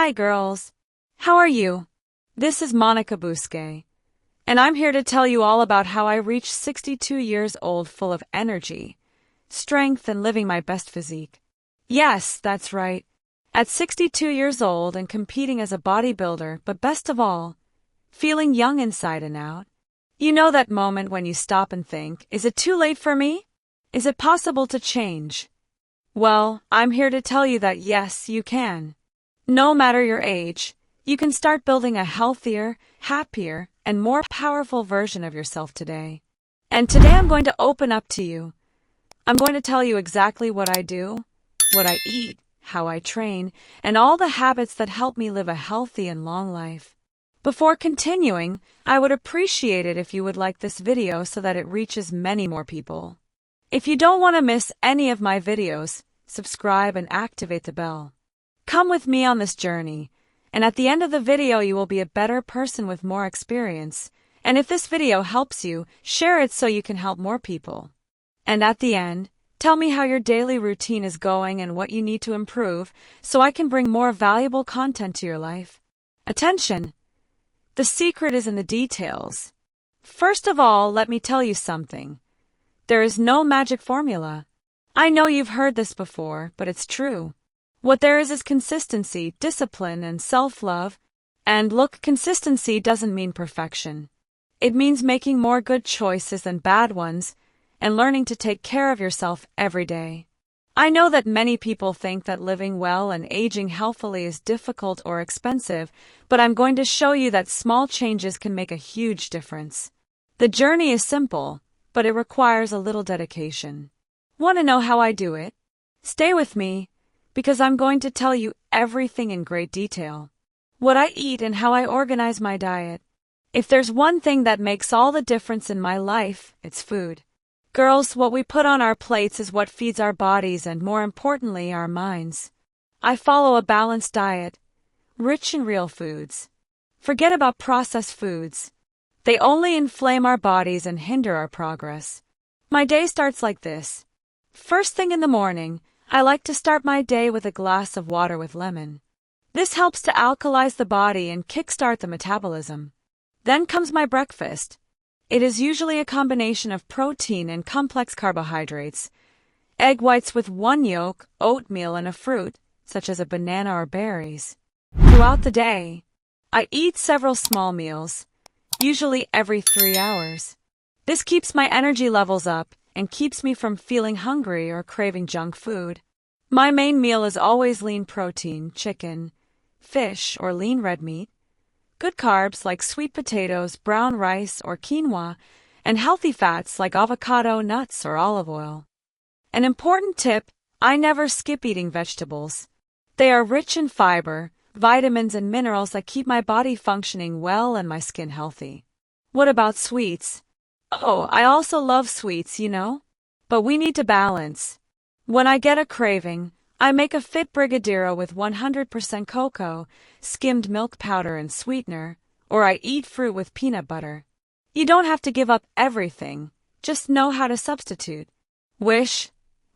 Hi girls. How are you? This is Monica Bousquet, and I'm here to tell you all about how I reached 62 years old full of energy, strength, and living my best physique. Yes, that's right. At 62 years old and competing as a bodybuilder, but best of all, feeling young inside and out. You know that moment when you stop and think, is it too late for me? Is it possible to change? Well, I'm here to tell you that yes, you can. No matter your age, you can start building a healthier, happier, and more powerful version of yourself today. And today I'm going to open up to you. I'm going to tell you exactly what I do, what I eat, how I train, and all the habits that help me live a healthy and long life. Before continuing, I would appreciate it if you would like this video so that it reaches many more people. If you don't want to miss any of my videos, subscribe and activate the bell. Come with me on this journey, and at the end of the video you will be a better person with more experience. And if this video helps you, share it so you can help more people. And at the end, tell me how your daily routine is going and what you need to improve so I can bring more valuable content to your life. Attention! The secret is in the details. First of all, let me tell you something. There is no magic formula. I know you've heard this before, but it's true. What there is consistency, discipline, and self-love. And look, consistency doesn't mean perfection. It means making more good choices than bad ones, and learning to take care of yourself every day. I know that many people think that living well and aging healthily is difficult or expensive, but I'm going to show you that small changes can make a huge difference. The journey is simple, but it requires a little dedication. Want to know how I do it? Stay with me, because I'm going to tell you everything in great detail. What I eat and how I organize my diet. If there's one thing that makes all the difference in my life, it's food. Girls, what we put on our plates is what feeds our bodies and, more importantly, our minds. I follow a balanced diet, rich in real foods. Forget about processed foods. They only inflame our bodies and hinder our progress. My day starts like this. First thing in the morning, I like to start my day with a glass of water with lemon. This helps to alkalize the body and kickstart the metabolism. Then comes my breakfast. It is usually a combination of protein and complex carbohydrates. Egg whites with one yolk, oatmeal, and a fruit, such as a banana or berries. Throughout the day, I eat several small meals, usually every 3 hours. This keeps my energy levels up and keeps me from feeling hungry or craving junk food. My main meal is always lean protein, chicken, fish, or lean red meat. Good carbs like sweet potatoes, brown rice, or quinoa, and healthy fats like avocado, nuts, or olive oil. An important tip, I never skip eating vegetables. They are rich in fiber, vitamins, and minerals that keep my body functioning well and my skin healthy. What about sweets? Oh, I also love sweets, you know? But we need to balance. When I get a craving, I make a fit brigadeiro with 100% cocoa, skimmed milk powder and sweetener, or I eat fruit with peanut butter. You don't have to give up everything, just know how to substitute. Wish,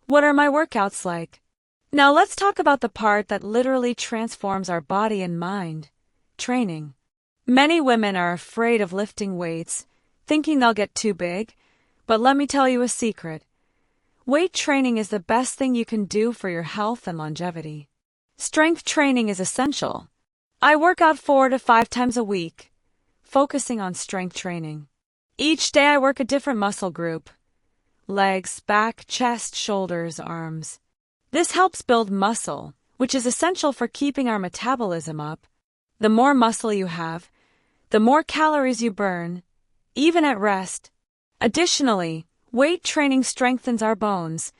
what are my workouts like? Now let's talk about the part that literally transforms our body and mind, training. Many women are afraid of lifting weights, thinking they'll get too big, but let me tell you a secret. Weight training is the best thing you can do for your health and longevity. Strength training is essential. I work out 4 to 5 times a week, focusing on strength training. Each day I work a different muscle group: legs, back, chest, shoulders, arms. This helps build muscle, which is essential for keeping our metabolism up. The more muscle you have, the more calories you burn, even at rest. Additionally, weight training strengthens our bones,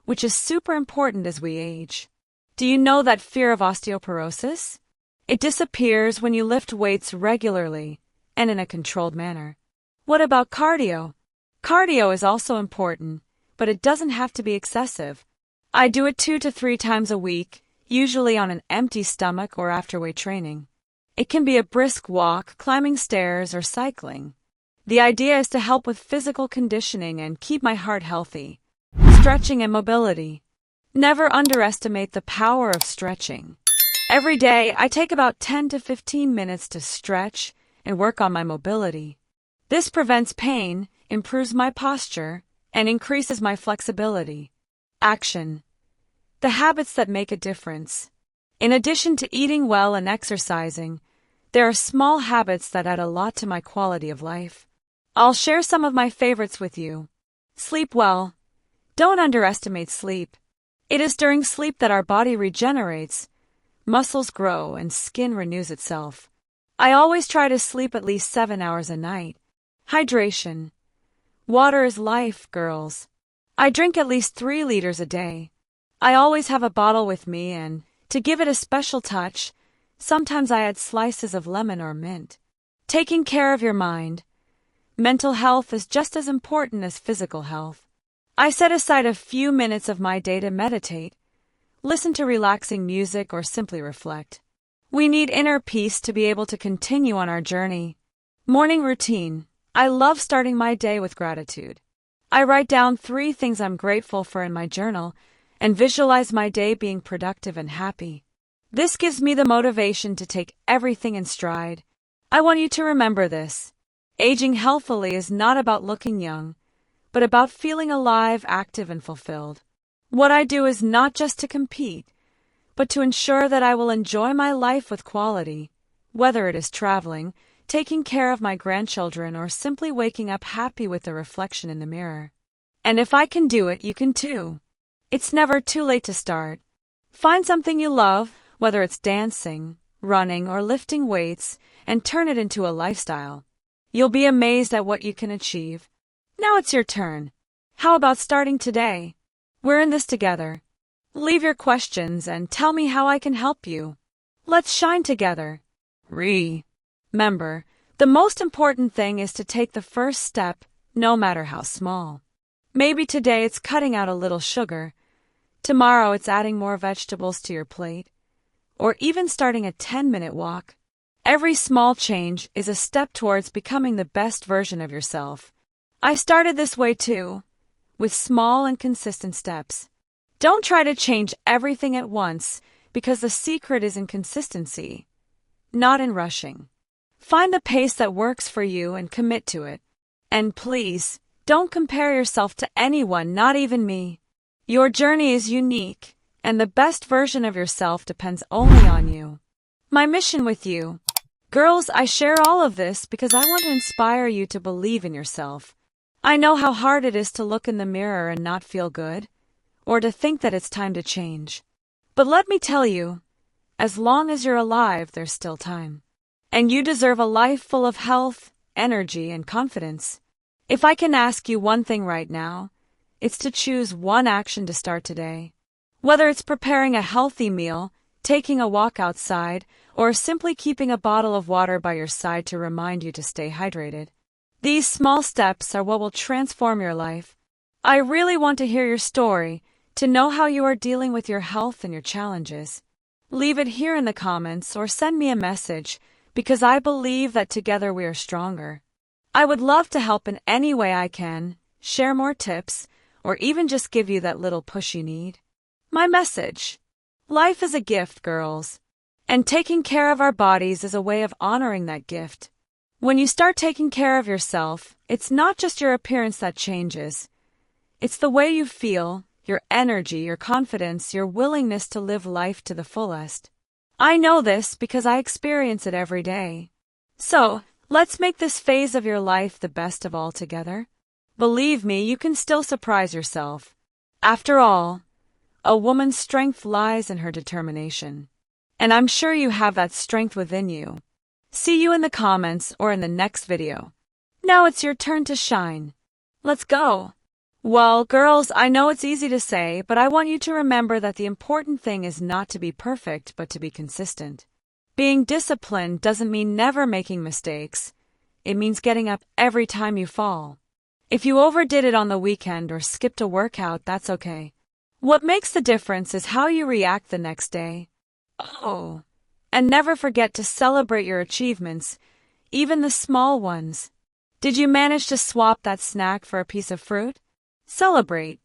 which is super important as we age. Do you know that fear of osteoporosis? It disappears when you lift weights regularly and in a controlled manner. What about cardio? Cardio is also important, but it doesn't have to be excessive. I do it 2 to 3 times a week, usually on an empty stomach or after weight training. It can be a brisk walk, climbing stairs, or cycling. The idea is to help with physical conditioning and keep my heart healthy. Stretching and mobility. Never underestimate the power of stretching. Every day, I take about 10 to 15 minutes to stretch and work on my mobility. This prevents pain, improves my posture, and increases my flexibility. Action. The habits that make a difference. In addition to eating well and exercising, there are small habits that add a lot to my quality of life. I'll share some of my favorites with you. Sleep well. Don't underestimate sleep. It is during sleep that our body regenerates, muscles grow, and skin renews itself. I always try to sleep at least 7 hours a night. Hydration. Water is life, girls. I drink at least 3 liters a day. I always have a bottle with me, and to give it a special touch, sometimes I add slices of lemon or mint. Taking care of your mind. Mental health is just as important as physical health. I set aside a few minutes of my day to meditate, listen to relaxing music, or simply reflect. We need inner peace to be able to continue on our journey. Morning routine. I love starting my day with gratitude. I write down 3 things I'm grateful for in my journal and visualize my day being productive and happy. This gives me the motivation to take everything in stride. I want you to remember this. Aging healthily is not about looking young, but about feeling alive, active, and fulfilled. What I do is not just to compete, but to ensure that I will enjoy my life with quality, whether it is traveling, taking care of my grandchildren, or simply waking up happy with the reflection in the mirror. And if I can do it, you can too. It's never too late to start. Find something you love, whether it's dancing, running, or lifting weights, and turn it into a lifestyle. You'll be amazed at what you can achieve. Now it's your turn. How about starting today? We're in this together. Leave your questions and tell me how I can help you. Let's shine together. Remember, the most important thing is to take the first step, no matter how small. Maybe today it's cutting out a little sugar. Tomorrow it's adding more vegetables to your plate. Or even starting a 10-minute walk. Every small change is a step towards becoming the best version of yourself. I started this way too, with small and consistent steps. Don't try to change everything at once, because the secret is in consistency, not in rushing. Find the pace that works for you and commit to it. And please, don't compare yourself to anyone, not even me. Your journey is unique, and the best version of yourself depends only on you. My mission with you. Girls, I share all of this because I want to inspire you to believe in yourself. I know how hard it is to look in the mirror and not feel good, or to think that it's time to change. But let me tell you, as long as you're alive, there's still time. And you deserve a life full of health, energy, and confidence. If I can ask you one thing right now, it's to choose one action to start today. Whether it's preparing a healthy meal, taking a walk outside, or simply keeping a bottle of water by your side to remind you to stay hydrated. These small steps are what will transform your life. I really want to hear your story, to know how you are dealing with your health and your challenges. Leave it here in the comments or send me a message, because I believe that together we are stronger. I would love to help in any way I can, share more tips, or even just give you that little push you need. My message. Life is a gift, girls. And taking care of our bodies is a way of honoring that gift. When you start taking care of yourself, it's not just your appearance that changes. It's the way you feel, your energy, your confidence, your willingness to live life to the fullest. I know this because I experience it every day. So, let's make this phase of your life the best of all together. Believe me, you can still surprise yourself. After all, a woman's strength lies in her determination. And I'm sure you have that strength within you. See you in the comments or in the next video. Now it's your turn to shine. Let's go. Well, girls, I know it's easy to say, but I want you to remember that the important thing is not to be perfect, but to be consistent. Being disciplined doesn't mean never making mistakes. It means getting up every time you fall. If you overdid it on the weekend or skipped a workout, that's okay. What makes the difference is how you react the next day. Oh, and never forget to celebrate your achievements, even the small ones. Did you manage to swap that snack for a piece of fruit? Celebrate.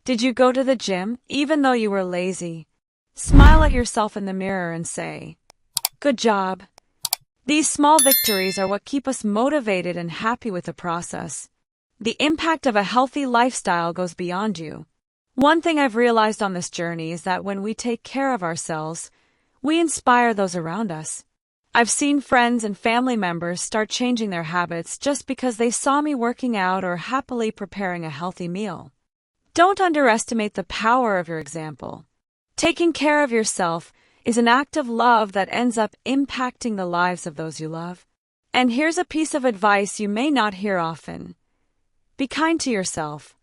Did you go to the gym, even though you were lazy? Smile at yourself in the mirror and say, "Good job." These small victories are what keep us motivated and happy with the process. The impact of a healthy lifestyle goes beyond you. One thing I've realized on this journey is that when we take care of ourselves, we inspire those around us. I've seen friends and family members start changing their habits just because they saw me working out or happily preparing a healthy meal. Don't underestimate the power of your example. Taking care of yourself is an act of love that ends up impacting the lives of those you love. And here's a piece of advice you may not hear often. Be kind to yourself.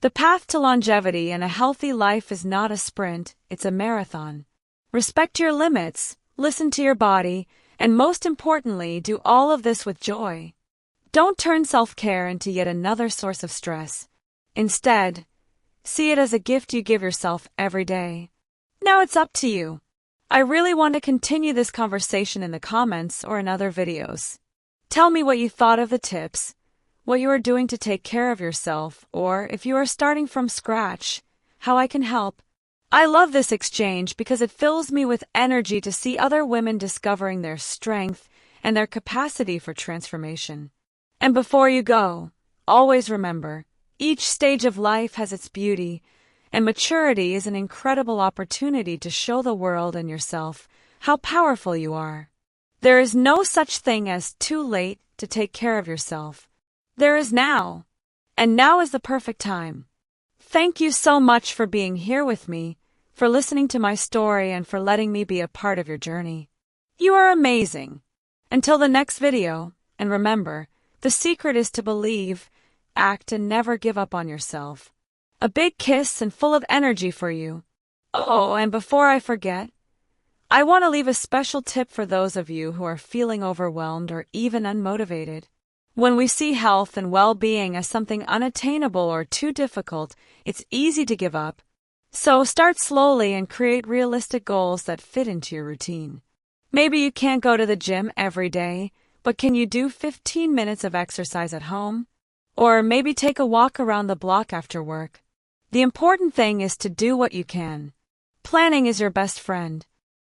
The path to longevity and a healthy life is not a sprint, it's a marathon. Respect your limits, listen to your body, and most importantly, do all of this with joy. Don't turn self-care into yet another source of stress. Instead, see it as a gift you give yourself every day. Now it's up to you. I really want to continue this conversation in the comments or in other videos. Tell me what you thought of the tips, what you are doing to take care of yourself, or if you are starting from scratch, how I can help. I love this exchange because it fills me with energy to see other women discovering their strength and their capacity for transformation. And before you go, always remember, each stage of life has its beauty, and maturity is an incredible opportunity to show the world and yourself how powerful you are. There is no such thing as too late to take care of yourself. There is now, and now is the perfect time. Thank you so much for being here with me, for listening to my story, and for letting me be a part of your journey. You are amazing. Until the next video, and remember, the secret is to believe, act, and never give up on yourself. A big kiss and full of energy for you. Oh, and before I forget, I want to leave a special tip for those of you who are feeling overwhelmed or even unmotivated. When we see health and well-being as something unattainable or too difficult, it's easy to give up. So start slowly and create realistic goals that fit into your routine. Maybe you can't go to the gym every day, but can you do 15 minutes of exercise at home? Or maybe take a walk around the block after work. The important thing is to do what you can. Planning is your best friend.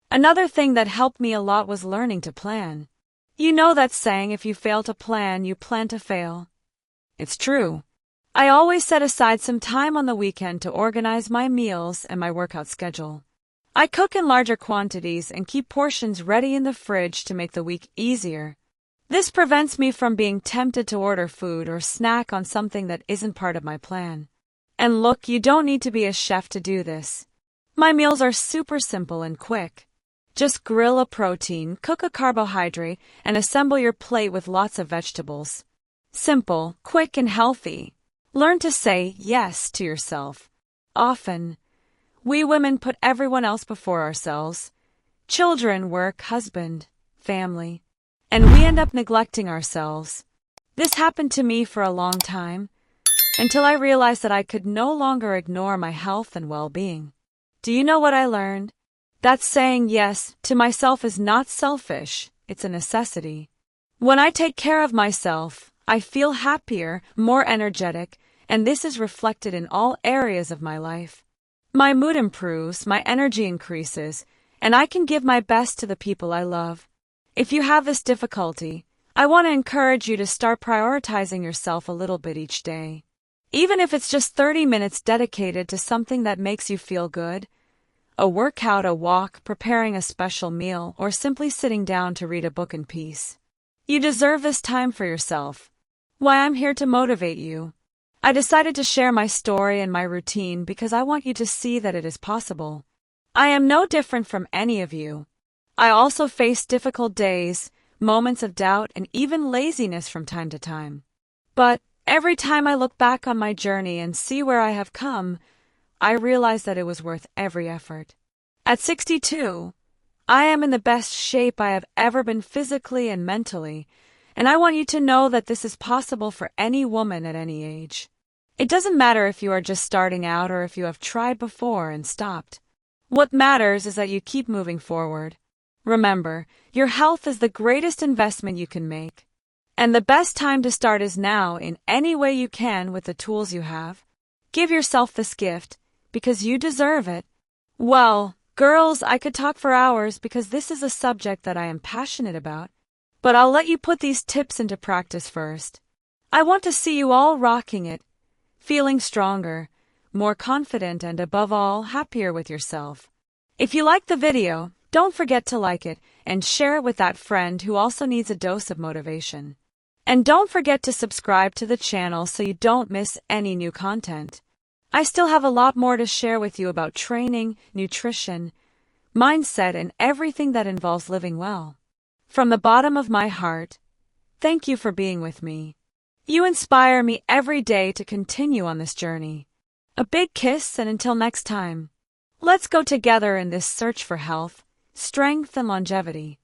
Another thing that helped me a lot was learning to plan. You know that saying, if you fail to plan, you plan to fail. It's true. I always set aside some time on the weekend to organize my meals and my workout schedule. I cook in larger quantities and keep portions ready in the fridge to make the week easier. This prevents me from being tempted to order food or snack on something that isn't part of my plan. And look, you don't need to be a chef to do this. My meals are super simple and quick. Just grill a protein, cook a carbohydrate, and assemble your plate with lots of vegetables. Simple, quick, and healthy. Learn to say yes to yourself. Often, we women put everyone else before ourselves. Children, work, husband, family. And we end up neglecting ourselves. This happened to me for a long time, until I realized that I could no longer ignore my health and well-being. Do you know what I learned? That saying yes to myself is not selfish, it's a necessity. When I take care of myself, I feel happier, more energetic, and this is reflected in all areas of my life. My mood improves, my energy increases, and I can give my best to the people I love. If you have this difficulty, I want to encourage you to start prioritizing yourself a little bit each day. Even if it's just 30 minutes dedicated to something that makes you feel good, a workout, a walk, preparing a special meal, or simply sitting down to read a book in peace. You deserve this time for yourself. Why, I'm here to motivate you. I decided to share my story and my routine because I want you to see that it is possible. I am no different from any of you. I also face difficult days, moments of doubt, and even laziness from time to time. But every time I look back on my journey and see where I have come, I realize that it was worth every effort. At 62, I am in the best shape I have ever been physically and mentally, and I want you to know that this is possible for any woman at any age. It doesn't matter if you are just starting out or if you have tried before and stopped. What matters is that you keep moving forward. Remember, your health is the greatest investment you can make. And the best time to start is now in any way you can with the tools you have. Give yourself this gift, because you deserve it. Well, Girls, I could talk for hours because this is a subject that I am passionate about, but I'll let you put these tips into practice first. I want to see you all rocking it, feeling stronger, more confident, and above all, happier with yourself. If you like the video, don't forget to like it and share it with that friend who also needs a dose of motivation. And don't forget to subscribe to the channel so you don't miss any new content. I still have a lot more to share with you about training, nutrition, mindset, and everything that involves living well. From the bottom of my heart, thank you for being with me. You inspire me every day to continue on this journey. A big kiss, and until next time, let's go together in this search for health, strength, and longevity.